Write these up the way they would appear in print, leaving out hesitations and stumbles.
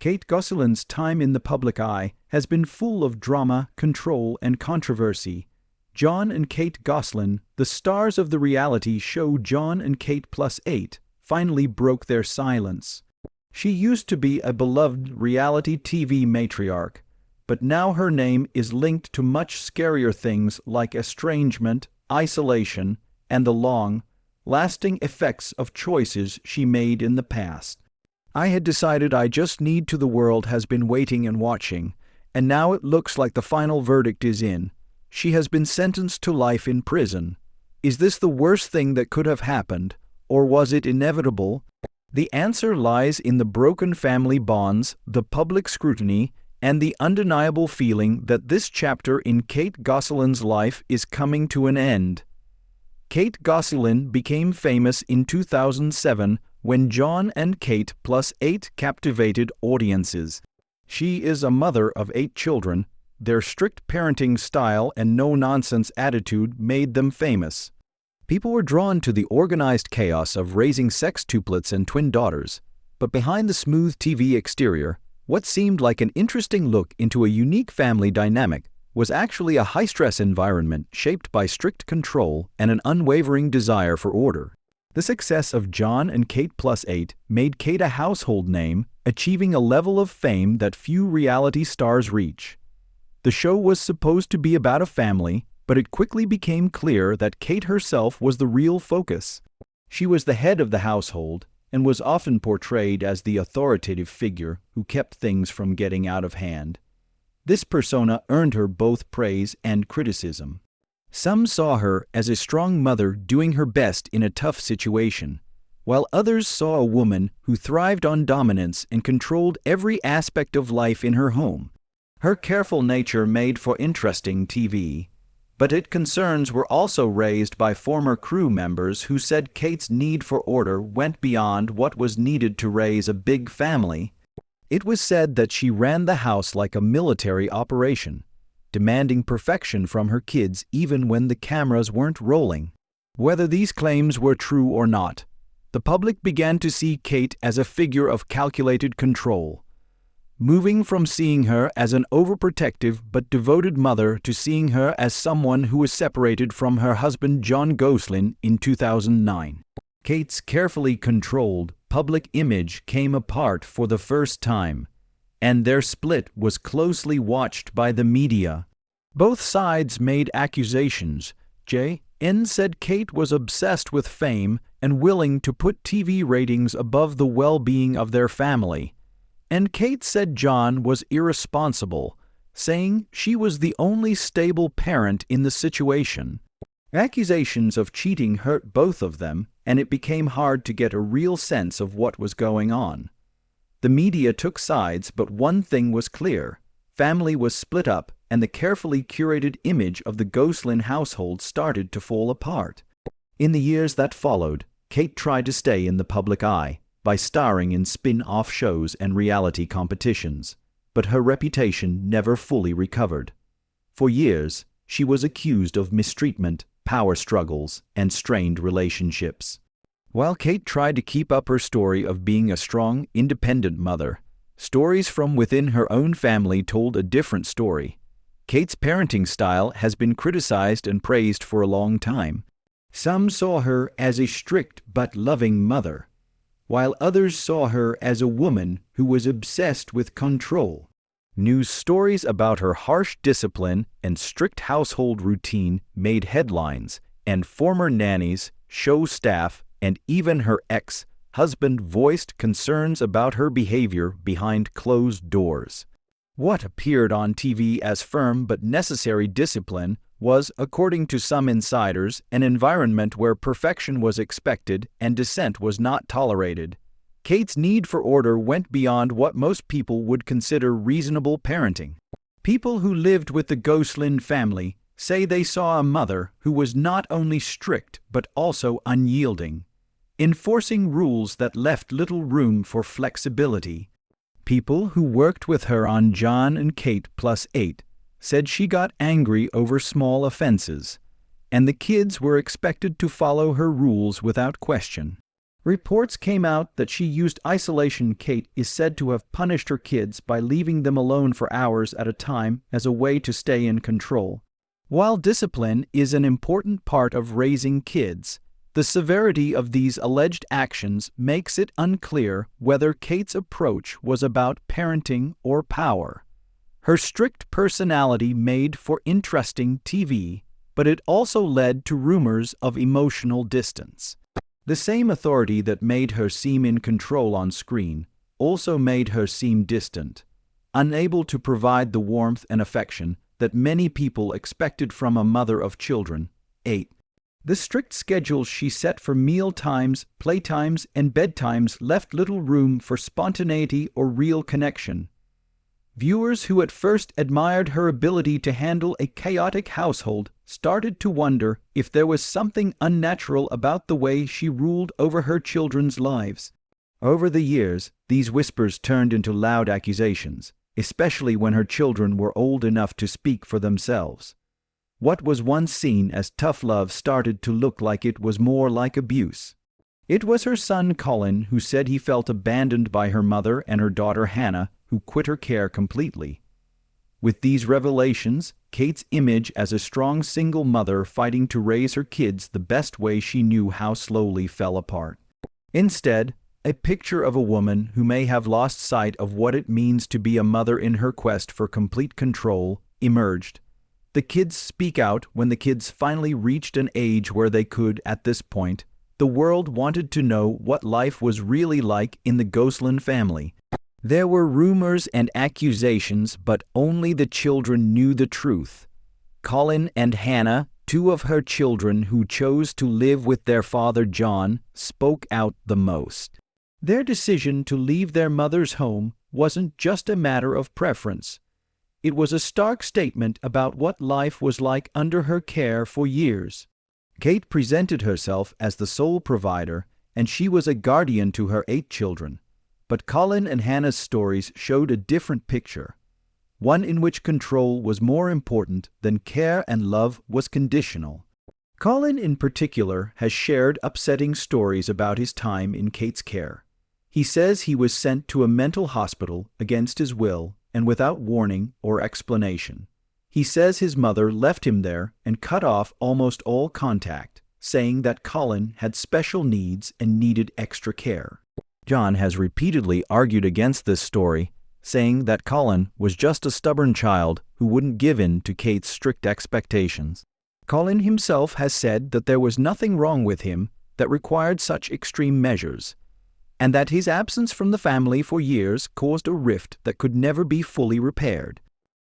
Kate Gosselin's time in the public eye has been full of drama, control, and controversy. John and Kate Gosselin, the stars of the reality show John and Kate +8, finally broke their silence. She used to be a beloved reality TV matriarch, but now her name is linked to much scarier things like estrangement, isolation, and the long, lasting effects of choices she made in the past. I had decided I just need to. The world has been waiting and watching, and now it looks like the final verdict is in. She has been sentenced to life in prison. Is this the worst thing that could have happened, or was it inevitable? The answer lies in the broken family bonds, the public scrutiny, and the undeniable feeling that this chapter in Kate Gosselin's life is coming to an end. Kate Gosselin became famous in 2007 when John and Kate +8 captivated audiences. She is a mother of 8 children. Their strict parenting style and no-nonsense attitude made them famous. People were drawn to the organized chaos of raising sextuplets and twin daughters, but behind the smooth TV exterior, what seemed like an interesting look into a unique family dynamic was actually a high-stress environment shaped by strict control and an unwavering desire for order. The success of John and Kate +8 made Kate a household name, achieving a level of fame that few reality stars reach. The show was supposed to be about a family, but it quickly became clear that Kate herself was the real focus. She was the head of the household and was often portrayed as the authoritative figure who kept things from getting out of hand. This persona earned her both praise and criticism. Some saw her as a strong mother doing her best in a tough situation, while others saw a woman who thrived on dominance and controlled every aspect of life in her home. Her careful nature made for interesting TV, but its concerns were also raised by former crew members who said Kate's need for order went beyond what was needed to raise a big family. It was said that she ran the house like a military operation, demanding perfection from her kids even when the cameras weren't rolling. Whether these claims were true or not, the public began to see Kate as a figure of calculated control, moving from seeing her as an overprotective but devoted mother to seeing her as someone who was separated from her husband John Gosselin in 2009. Kate's carefully controlled public image came apart for the first time, and their split was closely watched by the media. Both sides made accusations. J.N. said Kate was obsessed with fame and willing to put TV ratings above the well-being of their family. And Kate said John was irresponsible, saying she was the only stable parent in the situation. Accusations of cheating hurt both of them, and it became hard to get a real sense of what was going on. The media took sides, but one thing was clear. Family was split up, and the carefully curated image of the Gosselin household started to fall apart. In the years that followed, Kate tried to stay in the public eye by starring in spin-off shows and reality competitions, but her reputation never fully recovered. For years, she was accused of mistreatment, power struggles, and strained relationships. While Kate tried to keep up her story of being a strong, independent mother, stories from within her own family told a different story. Kate's parenting style has been criticized and praised for a long time. Some saw her as a strict but loving mother, while others saw her as a woman who was obsessed with control. News stories about her harsh discipline and strict household routine made headlines, and former nannies, show staff, and even her ex-husband voiced concerns about her behavior behind closed doors. What appeared on TV as firm but necessary discipline was, according to some insiders, an environment where perfection was expected and dissent was not tolerated. Kate's need for order went beyond what most people would consider reasonable parenting. People who lived with the Gosselin family say they saw a mother who was not only strict but also unyielding, enforcing rules that left little room for flexibility. People who worked with her on John and Kate +8 said she got angry over small offenses, and the kids were expected to follow her rules without question. Reports came out that she used isolation. Kate is said to have punished her kids by leaving them alone for hours at a time as a way to stay in control. While discipline is an important part of raising kids, the severity of these alleged actions makes it unclear whether Kate's approach was about parenting or power. Her strict personality made for interesting TV, but it also led to rumors of emotional distance. The same authority that made her seem in control on screen also made her seem distant, unable to provide the warmth and affection that many people expected from a mother of children. 8. The strict schedules she set for meal times, playtimes, and bedtimes left little room for spontaneity or real connection. Viewers who at first admired her ability to handle a chaotic household started to wonder if there was something unnatural about the way she ruled over her children's lives. Over the years, these whispers turned into loud accusations, especially when her children were old enough to speak for themselves. What was once seen as tough love started to look like it was more like abuse. It was her son Colin who said he felt abandoned by her mother and her daughter Hannah, who quit her care completely. With these revelations, Kate's image as a strong single mother fighting to raise her kids the best way she knew how slowly fell apart. Instead, a picture of a woman who may have lost sight of what it means to be a mother in her quest for complete control emerged. The kids speak out when the kids finally reached an age where they could. At this point, the world wanted to know what life was really like in the Gosselin family. There were rumors and accusations, but only the children knew the truth. Colin and Hannah, two of her children who chose to live with their father John, spoke out the most. Their decision to leave their mother's home wasn't just a matter of preference. It was a stark statement about what life was like under her care for years. Kate presented herself as the sole provider, and she was a guardian to her 8 children. But Colin and Hannah's stories showed a different picture, one in which control was more important than care and love was conditional. Colin in particular has shared upsetting stories about his time in Kate's care. He says he was sent to a mental hospital against his will and without warning or explanation. He says his mother left him there and cut off almost all contact, saying that Colin had special needs and needed extra care. John has repeatedly argued against this story, saying that Colin was just a stubborn child who wouldn't give in to Kate's strict expectations. Colin himself has said that there was nothing wrong with him that required such extreme measures, and that his absence from the family for years caused a rift that could never be fully repaired.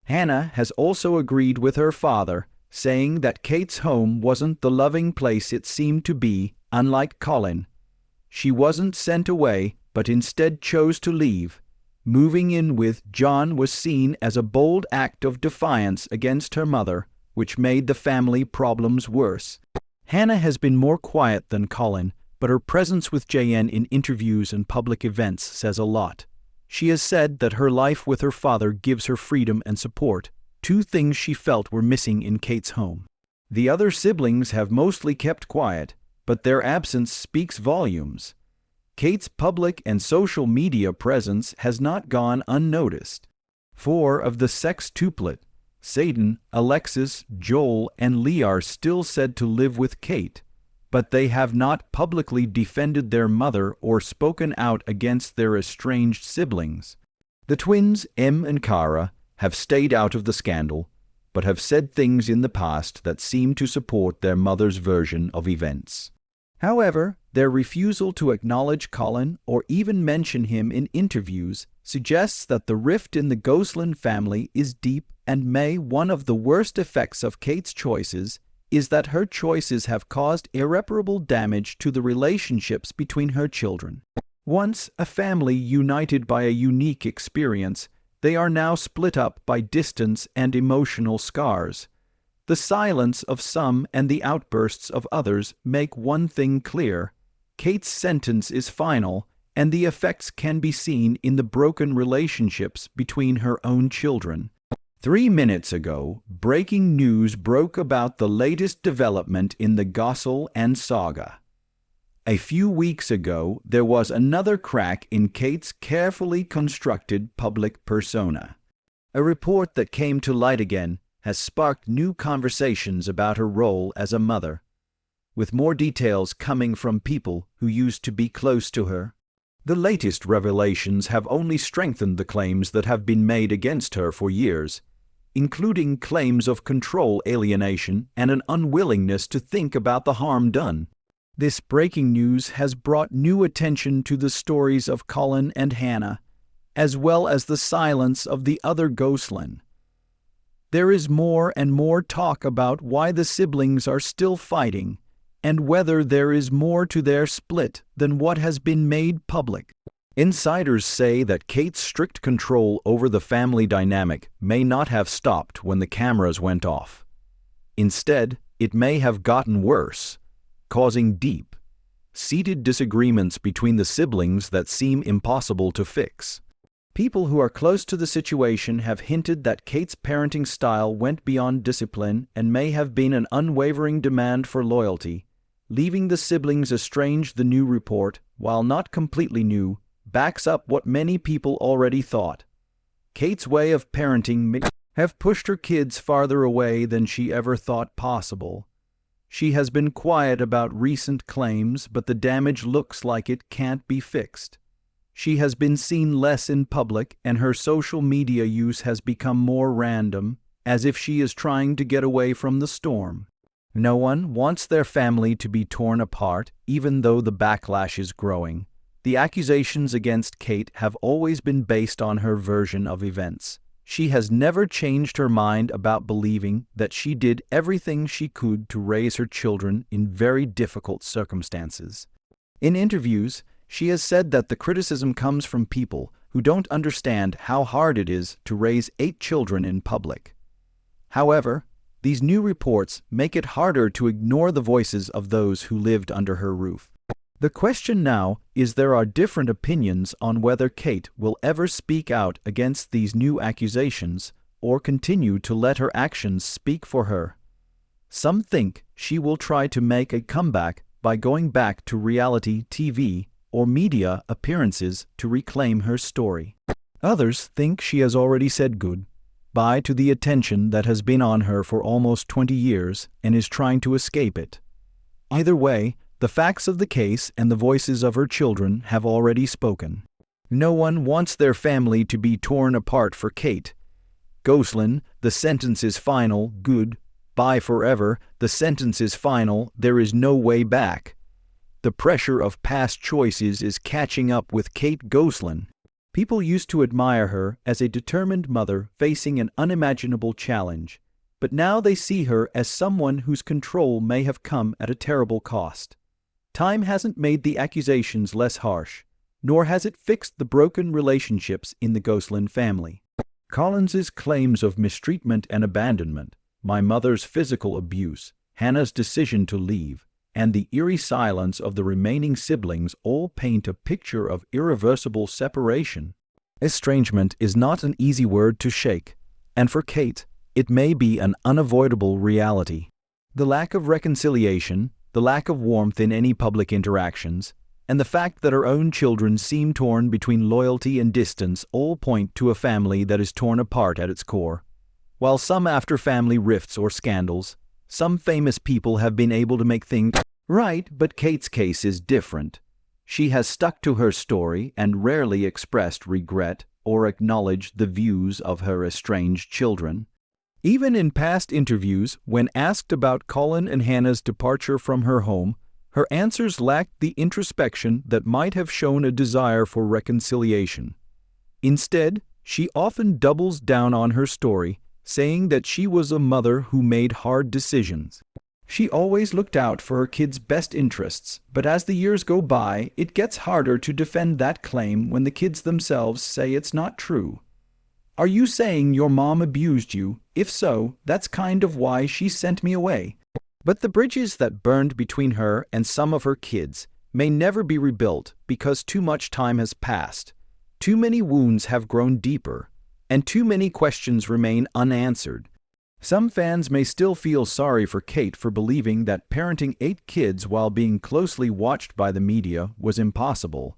Hannah has also agreed with her father, saying that Kate's home wasn't the loving place it seemed to be, unlike Colin. She wasn't sent away, but instead chose to leave. Moving in with John was seen as a bold act of defiance against her mother, which made the family problems worse. Hannah has been more quiet than Colin, but her presence with JN in interviews and public events says a lot. She has said that her life with her father gives her freedom and support, 2 things she felt were missing in Kate's home. The other siblings have mostly kept quiet, but their absence speaks volumes. Kate's public and social media presence has not gone unnoticed. 4 of the sextuplet, Satan, Alexis, Joel, and Lee, are still said to live with Kate, but they have not publicly defended their mother or spoken out against their estranged siblings. The twins, Em and Cara, have stayed out of the scandal, but have said things in the past that seem to support their mother's version of events. However, their refusal to acknowledge Colin or even mention him in interviews suggests that the rift in the Gosselin family is deep, and one of the worst effects of Kate's choices is that her choices have caused irreparable damage to the relationships between her children. Once a family united by a unique experience, they are now split up by distance and emotional scars. The silence of some and the outbursts of others make one thing clear: Kate's sentence is final, and the effects can be seen in the broken relationships between her own children. 3 minutes ago, breaking news broke about the latest development in the Gosselin saga. A few weeks ago, there was another crack in Kate's carefully constructed public persona. A report that came to light again has sparked new conversations about her role as a mother, with more details coming from people who used to be close to her. The latest revelations have only strengthened the claims that have been made against her for years, including claims of control alienation and an unwillingness to think about the harm done. This breaking news has brought new attention to the stories of Colin and Hannah, as well as the silence of the other Gosselin. There is more and more talk about why the siblings are still fighting, and whether there is more to their split than what has been made public. Insiders say that Kate's strict control over the family dynamic may not have stopped when the cameras went off. Instead, it may have gotten worse, causing deep, seated disagreements between the siblings that seem impossible to fix. People who are close to the situation have hinted that Kate's parenting style went beyond discipline and may have been an unwavering demand for loyalty, leaving the siblings estranged. The new report, while not completely new, backs up what many people already thought. Kate's way of parenting may have pushed her kids farther away than she ever thought possible. She has been quiet about recent claims, but the damage looks like it can't be fixed. She has been seen less in public, and her social media use has become more random, as if she is trying to get away from the storm. No one wants their family to be torn apart, even though the backlash is growing. The accusations against Kate have always been based on her version of events. She has never changed her mind about believing that she did everything she could to raise her children in very difficult circumstances. In interviews, she has said that the criticism comes from people who don't understand how hard it is to raise 8 children in public. However, these new reports make it harder to ignore the voices of those who lived under her roof. The question now is, there are different opinions on whether Kate will ever speak out against these new accusations or continue to let her actions speak for her. Some think she will try to make a comeback by going back to reality TV or media appearances to reclaim her story. Others think she has already said goodbye to the attention that has been on her for almost 20 years and is trying to escape it. Either way, the facts of the case and the voices of her children have already spoken. No one wants their family to be torn apart for Kate. Gosselin, the sentence is final. Goodbye forever. The sentence is final. There is no way back. The pressure of past choices is catching up with Kate Gosselin. People used to admire her as a determined mother facing an unimaginable challenge, but now they see her as someone whose control may have come at a terrible cost. Time hasn't made the accusations less harsh, nor has it fixed the broken relationships in the Gosselin family. Collins's claims of mistreatment and abandonment, my mother's physical abuse, Hannah's decision to leave, and the eerie silence of the remaining siblings all paint a picture of irreversible separation. Estrangement is not an easy word to shake, and for Kate, it may be an unavoidable reality. The lack of reconciliation, the lack of warmth in any public interactions, and the fact that her own children seem torn between loyalty and distance all point to a family that is torn apart at its core. While some after family rifts or scandals, some famous people have been able to make things right, but Kate's case is different. She has stuck to her story and rarely expressed regret or acknowledged the views of her estranged children. Even in past interviews, when asked about Colin and Hannah's departure from her home, her answers lacked the introspection that might have shown a desire for reconciliation. Instead, she often doubles down on her story, saying that she was a mother who made hard decisions. She always looked out for her kids' best interests, but as the years go by, it gets harder to defend that claim when the kids themselves say it's not true. Are you saying your mom abused you? If so, that's kind of why she sent me away. But the bridges that burned between her and some of her kids may never be rebuilt because too much time has passed. Too many wounds have grown deeper, and too many questions remain unanswered. Some fans may still feel sorry for Kate for believing that parenting 8 kids while being closely watched by the media was impossible.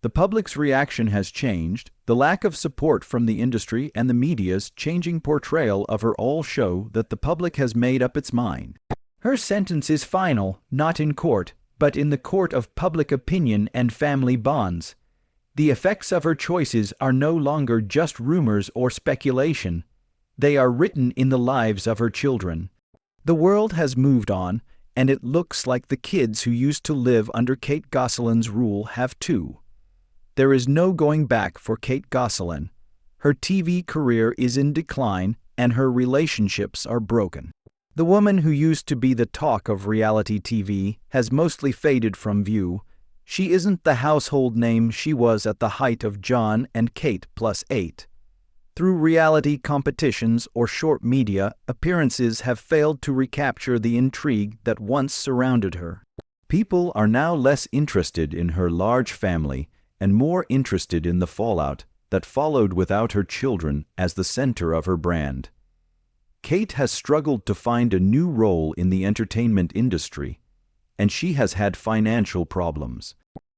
The public's reaction has changed. The lack of support from the industry and the media's changing portrayal of her all show that the public has made up its mind. Her sentence is final, not in court, but in the court of public opinion and family bonds. The effects of her choices are no longer just rumors or speculation. They are written in the lives of her children. The world has moved on, and it looks like the kids who used to live under Kate Gosselin's rule have too. There is no going back for Kate Gosselin. Her TV career is in decline, and her relationships are broken. The woman who used to be the talk of reality TV has mostly faded from view. She isn't the household name she was at the height of John and Kate plus 8. Through reality competitions or short media, appearances have failed to recapture the intrigue that once surrounded her. People are now less interested in her large family and more interested in the fallout that followed without her children as the center of her brand. Kate has struggled to find a new role in the entertainment industry, and she has had financial problems.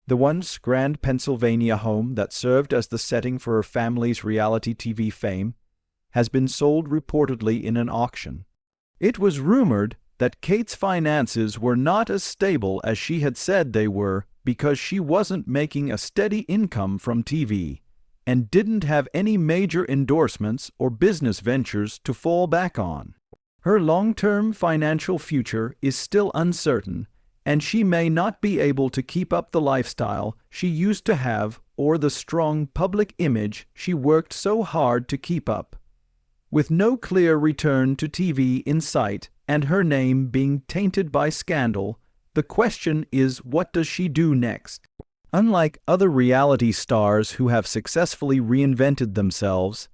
The once grand Pennsylvania home that served as the setting for her family's reality TV fame has been sold reportedly in an auction. It was rumored that Kate's finances were not as stable as she had said they were because she wasn't making a steady income from TV and didn't have any major endorsements or business ventures to fall back on. Her long-term financial future is still uncertain, and she may not be able to keep up the lifestyle she used to have or the strong public image she worked so hard to keep up. With no clear return to TV in sight and her name being tainted by scandal, the question is, what does she do next? Unlike other reality stars who have successfully reinvented themselves,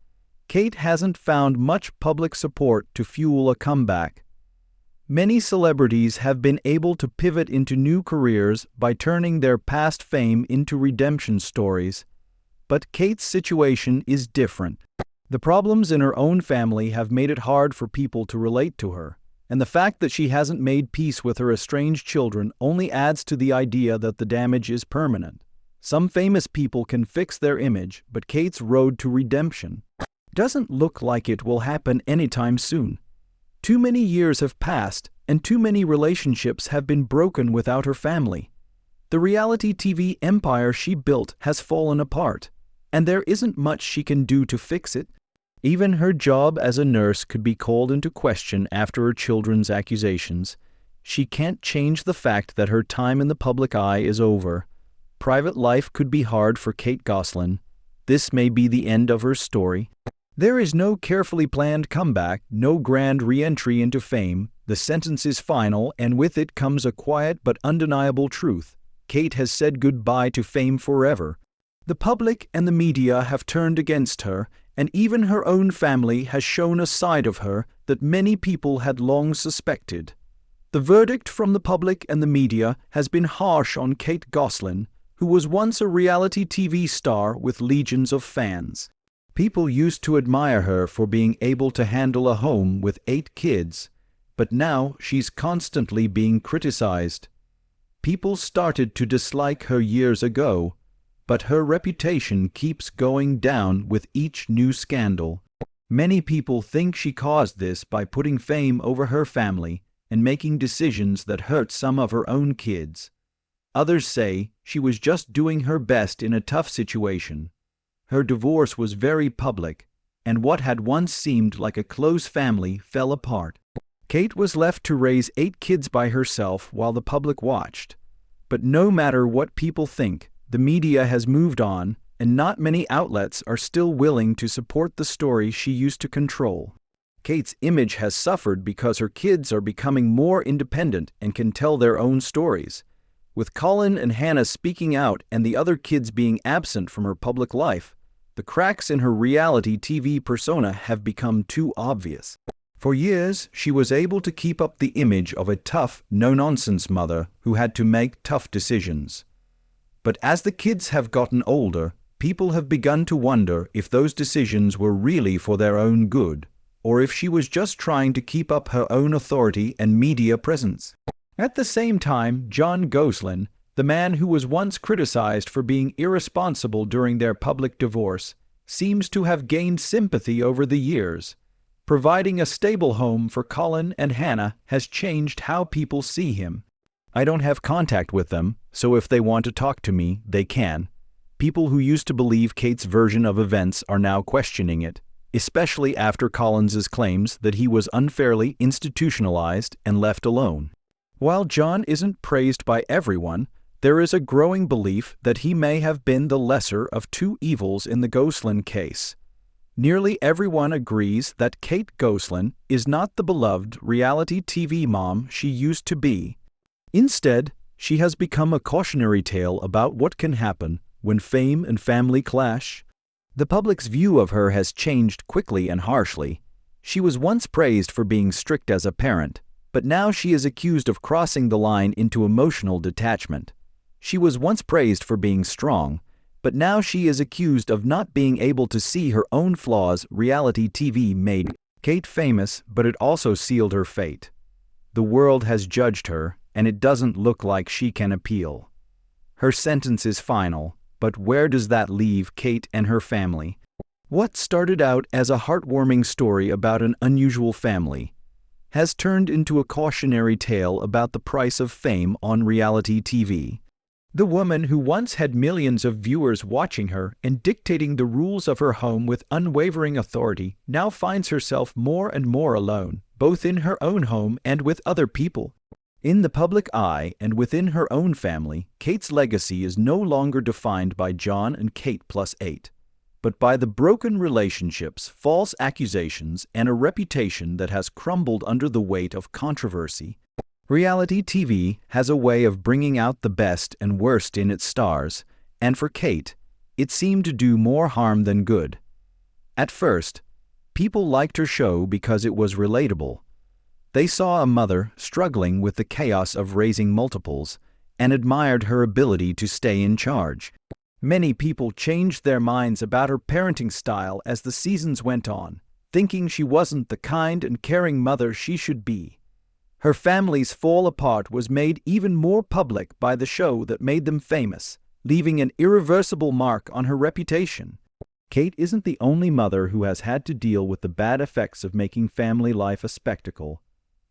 Kate hasn't found much public support to fuel a comeback. Many celebrities have been able to pivot into new careers by turning their past fame into redemption stories, but Kate's situation is different. The problems in her own family have made it hard for people to relate to her, and the fact that she hasn't made peace with her estranged children only adds to the idea that the damage is permanent. Some famous people can fix their image, but Kate's road to redemption doesn't look like it will happen anytime soon. Too many years have passed, and too many relationships have been broken without her family. The reality TV empire she built has fallen apart, and there isn't much she can do to fix it. Even her job as a nurse could be called into question after her children's accusations. She can't change the fact that her time in the public eye is over. Private life could be hard for Kate Gosselin. This may be the end of her story. There is no carefully planned comeback, no grand re-entry into fame. The sentence is final, and with it comes a quiet but undeniable truth. Kate has said goodbye to fame forever. The public and the media have turned against her, and even her own family has shown a side of her that many people had long suspected. The verdict from the public and the media has been harsh on Kate Gosselin, who was once a reality TV star with legions of fans. People used to admire her for being able to handle a home with 8 kids, but now she's constantly being criticized. People started to dislike her years ago, but her reputation keeps going down with each new scandal. Many people think she caused this by putting fame over her family and making decisions that hurt some of her own kids. Others say she was just doing her best in a tough situation. Her divorce was very public, and what had once seemed like a close family fell apart. Kate was left to raise 8 kids by herself while the public watched. But no matter what people think, the media has moved on, and not many outlets are still willing to support the story she used to control. Kate's image has suffered because her kids are becoming more independent and can tell their own stories. With Colin and Hannah speaking out and the other kids being absent from her public life, the cracks in her reality TV persona have become too obvious. For years, she was able to keep up the image of a tough, no-nonsense mother who had to make tough decisions. But as the kids have gotten older, people have begun to wonder if those decisions were really for their own good. or if she was just trying to keep up her own authority and media presence. At the same time, John Gosselin, the man who was once criticized for being irresponsible during their public divorce, seems to have gained sympathy over the years. Providing a stable home for Colin and Hannah has changed how people see him. I don't have contact with them, so if they want to talk to me, they can. People who used to believe Kate's version of events are now questioning it, especially after Collins's claims that he was unfairly institutionalized and left alone. While John isn't praised by everyone, there is a growing belief that he may have been the lesser of two evils in the Gosselin case. Nearly everyone agrees that Kate Gosselin is not the beloved reality TV mom she used to be. Instead, she has become a cautionary tale about what can happen when fame and family clash. The public's view of her has changed quickly and harshly. She was once praised for being strict as a parent, but now she is accused of crossing the line into emotional detachment. She was once praised for being strong, but now she is accused of not being able to see her own flaws. Reality TV made Kate famous, but it also sealed her fate. The world has judged her, and it doesn't look like she can appeal. Her sentence is final, but where does that leave Kate and her family? What started out as a heartwarming story about an unusual family has turned into a cautionary tale about the price of fame on reality TV. The woman who once had millions of viewers watching her and dictating the rules of her home with unwavering authority now finds herself more and more alone, both in her own home and with other people. In the public eye and within her own family, Kate's legacy is no longer defined by John and Kate plus 8, but by the broken relationships, false accusations, and a reputation that has crumbled under the weight of controversy. Reality TV has a way of bringing out the best and worst in its stars, and for Kate, it seemed to do more harm than good. At first, people liked her show because it was relatable. They saw a mother struggling with the chaos of raising multiples and admired her ability to stay in charge. Many people changed their minds about her parenting style as the seasons went on, thinking she wasn't the kind and caring mother she should be. Her family's fall apart was made even more public by the show that made them famous, leaving an irreversible mark on her reputation. Kate isn't the only mother who has had to deal with the bad effects of making family life a spectacle.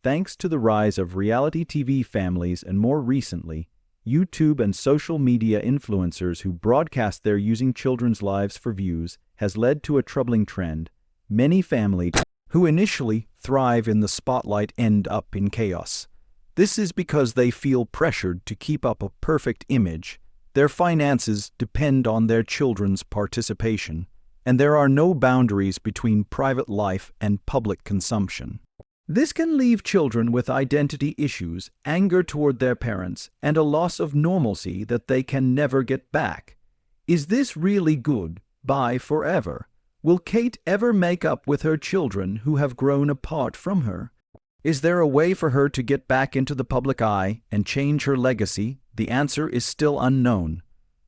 Thanks to the rise of reality TV families and more recently, YouTube and social media influencers who broadcast their using children's lives for views has led to a troubling trend. Many families who initially thrive in the spotlight end up in chaos. This is because they feel pressured to keep up a perfect image. Their finances depend on their children's participation, and there are no boundaries between private life and public consumption. This can leave children with identity issues, anger toward their parents, and a loss of normalcy that they can never get back. Is this really good? Bye forever. Will Kate ever make up with her children who have grown apart from her? Is there a way for her to get back into the public eye and change her legacy? The answer is still unknown.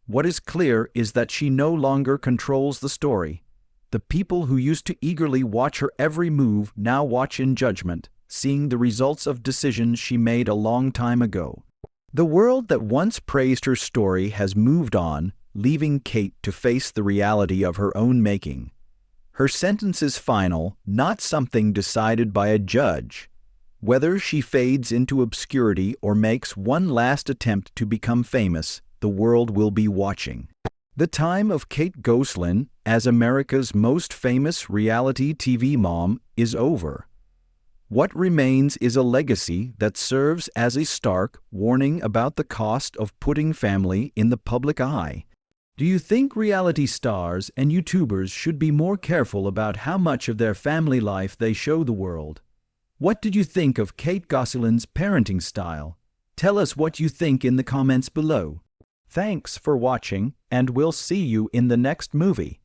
What is clear is that she no longer controls the story. The people who used to eagerly watch her every move now watch in judgment, seeing the results of decisions she made a long time ago. The world that once praised her story has moved on, leaving Kate to face the reality of her own making. Her sentence is final, not something decided by a judge. Whether she fades into obscurity or makes one last attempt to become famous, the world will be watching. The time of Kate Gosselin as America's most famous reality TV mom is over. What remains is a legacy that serves as a stark warning about the cost of putting family in the public eye. Do you think reality stars and YouTubers should be more careful about how much of their family life they show the world? What did you think of Kate Gosselin's parenting style? Tell us what you think in the comments below. Thanks for watching, and we'll see you in the next movie.